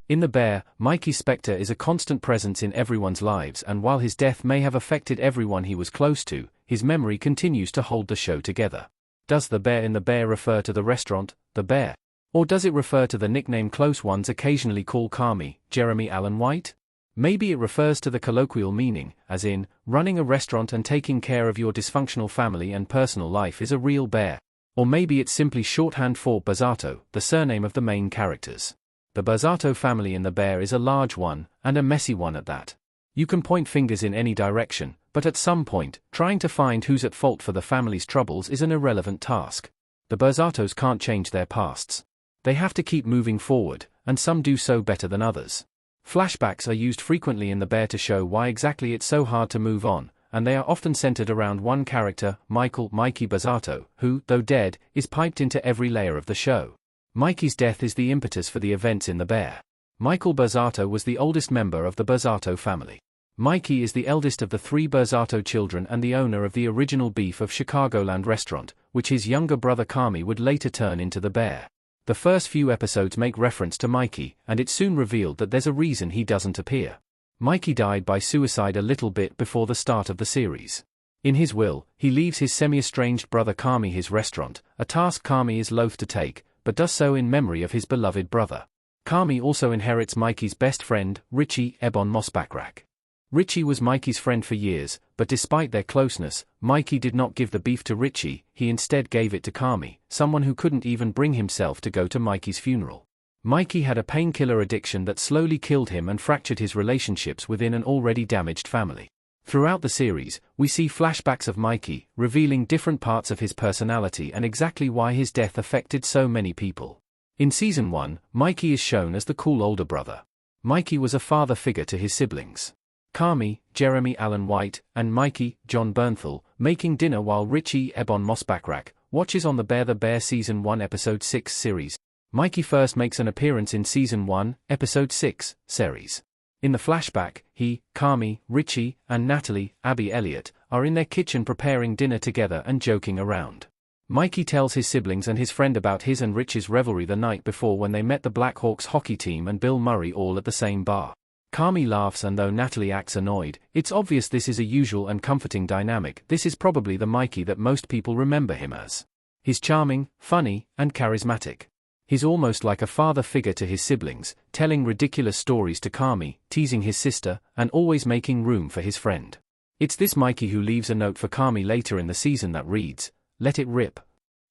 In The Bear, Mikey's spectre is a constant presence in everyone's lives, and while his death may have affected everyone he was close to, his memory continues to hold the show together. Does the bear in The Bear refer to the restaurant, The Bear? Or does it refer to the nickname close ones occasionally call Carmy, Jeremy Allen White? Maybe it refers to the colloquial meaning, as in, running a restaurant and taking care of your dysfunctional family and personal life is a real bear. Or maybe it's simply shorthand for Bozzato, the surname of the main characters. The Bozzato family in The Bear is a large one, and a messy one at that. You can point fingers in any direction, but at some point, trying to find who's at fault for the family's troubles is an irrelevant task. The Bozzatos can't change their pasts. They have to keep moving forward, and some do so better than others. Flashbacks are used frequently in The Bear to show why exactly it's so hard to move on, and they are often centered around one character, Mikey Bozzato, who, though dead, is piped into every layer of the show. Mikey's death is the impetus for the events in The Bear. Michael Bozzato was the oldest member of the Bozzato family. Mikey is the eldest of the 3 Bozzato children and the owner of the original Beef of Chicagoland restaurant, which his younger brother Carmy would later turn into The Bear. The first few episodes make reference to Mikey, and it's soon revealed that there's a reason he doesn't appear. Mikey died by suicide a little bit before the start of the series. In his will, he leaves his semi-estranged brother Carmy his restaurant, a task Carmy is loath to take, but does so in memory of his beloved brother. Carmy also inherits Mikey's best friend, Richie Ebon Mosbackrack. Richie was Mikey's friend for years, but despite their closeness, Mikey did not give the beef to Richie, he instead gave it to Carmy, someone who couldn't even bring himself to go to Mikey's funeral. Mikey had a painkiller addiction that slowly killed him and fractured his relationships within an already damaged family. Throughout the series, we see flashbacks of Mikey, revealing different parts of his personality and exactly why his death affected so many people. In Season 1, Mikey is shown as the cool older brother. Mikey was a father figure to his siblings. Carmy, Jeremy Allen White, and Mikey, Jon Bernthal, making dinner while Richie Ebon Mosbackrack watches on The Bear Season 1 Episode 6 series. Mikey first makes an appearance in Season 1, Episode 6, series. In the flashback, he, Carmy, Richie, and Natalie, Abby Elliott, are in their kitchen preparing dinner together and joking around. Mikey tells his siblings and his friend about his and Rich's revelry the night before when they met the Blackhawks hockey team and Bill Murray all at the same bar. Carmy laughs, and though Natalie acts annoyed, it's obvious this is a usual and comforting dynamic. This is probably the Mikey that most people remember him as. He's charming, funny, and charismatic. He's almost like a father figure to his siblings, telling ridiculous stories to Carmy, teasing his sister, and always making room for his friend. It's this Mikey who leaves a note for Carmy later in the season that reads, "Let it rip."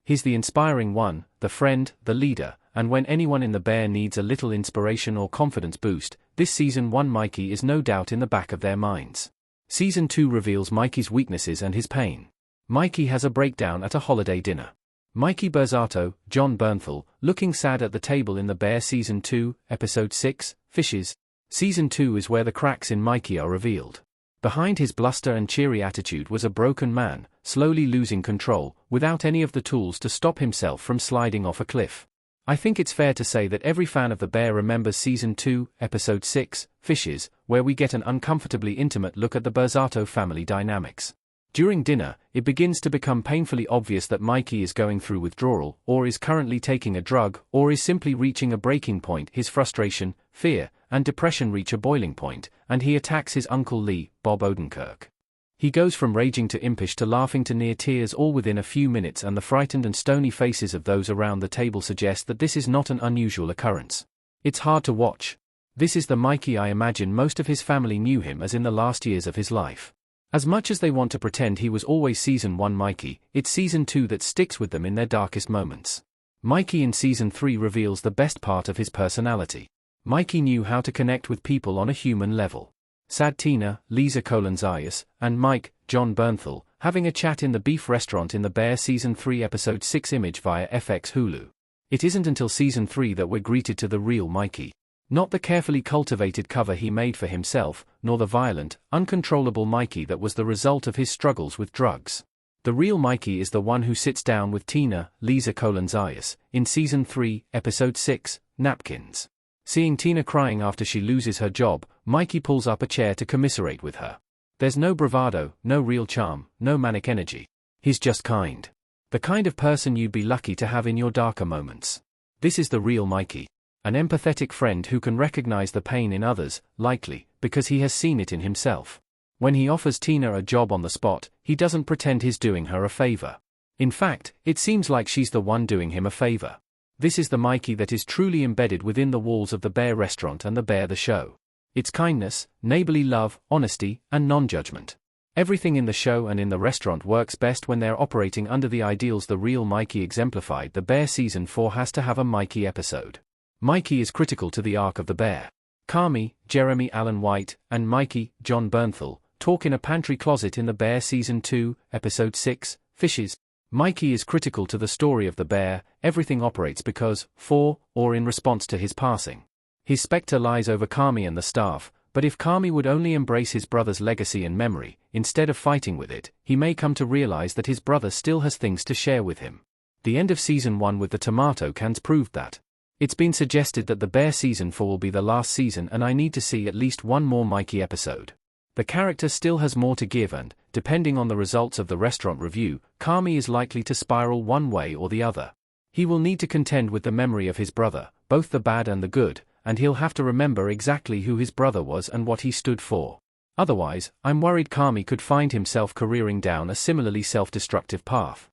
He's the inspiring one, the friend, the leader, and when anyone in The Bear needs a little inspiration or confidence boost, this Season 1 Mikey is no doubt in the back of their minds. Season 2 reveals Mikey's weaknesses and his pain. Mikey has a breakdown at a holiday dinner. Mikey Bozzato, Jon Bernthal, looking sad at the table in The Bear Season 2, Episode 6, Fishes. Season 2 is where the cracks in Mikey are revealed. Behind his bluster and cheery attitude was a broken man, slowly losing control, without any of the tools to stop himself from sliding off a cliff. I think it's fair to say that every fan of The Bear remembers Season 2, Episode 6, Fishes, where we get an uncomfortably intimate look at the Bozzato family dynamics. During dinner, it begins to become painfully obvious that Mikey is going through withdrawal, or is currently taking a drug, or is simply reaching a breaking point. His frustration, fear, and depression reach a boiling point, and he attacks his Uncle Lee, Bob Odenkirk. He goes from raging to impish to laughing to near tears all within a few minutes, and the frightened and stony faces of those around the table suggest that this is not an unusual occurrence. It's hard to watch. This is the Mikey I imagine most of his family knew him as in the last years of his life. As much as they want to pretend he was always Season 1 Mikey, it's Season 2 that sticks with them in their darkest moments. Mikey in Season 3 reveals the best part of his personality. Mikey knew how to connect with people on a human level. Sad Tina, Lisa Kolanzayas, and Mike, Jon Bernthal, having a chat in the beef restaurant in The Bear Season 3 Episode 6 image via FX Hulu. It isn't until Season 3 that we're greeted to the real Mikey. Not the carefully cultivated cover he made for himself, nor the violent, uncontrollable Mikey that was the result of his struggles with drugs. The real Mikey is the one who sits down with Tina, Lisa Kolanzayas, in Season 3, Episode 6, Napkins. Seeing Tina crying after she loses her job, Mikey pulls up a chair to commiserate with her. There's no bravado, no real charm, no manic energy. He's just kind. The kind of person you'd be lucky to have in your darker moments. This is the real Mikey. An empathetic friend who can recognize the pain in others, likely, because he has seen it in himself. When he offers Tina a job on the spot, he doesn't pretend he's doing her a favor. In fact, it seems like she's the one doing him a favor. This is the Mikey that is truly embedded within the walls of the Bear restaurant and the Bear the show. It's kindness, neighborly love, honesty, and non-judgment. Everything in the show and in the restaurant works best when they're operating under the ideals the real Mikey exemplified. The Bear Season 4 has to have a Mikey episode. Mikey is critical to the arc of the Bear. Carmy, Jeremy Allen White, and Mikey, Jon Bernthal, talk in a pantry closet in the Bear Season 2, Episode 6, Fishes. Mikey is critical to the story of the Bear. Everything operates because, for, or in response to his passing. His specter lies over Carmy and the staff, but if Carmy would only embrace his brother's legacy and memory, instead of fighting with it, he may come to realize that his brother still has things to share with him. The end of Season 1 with the tomato cans proved that. It's been suggested that the Bear Season 4 will be the last season, and I need to see at least one more Mikey episode. The character still has more to give and, depending on the results of the restaurant review, Carmy is likely to spiral one way or the other. He will need to contend with the memory of his brother, both the bad and the good, and he'll have to remember exactly who his brother was and what he stood for. Otherwise, I'm worried Carmy could find himself careering down a similarly self-destructive path.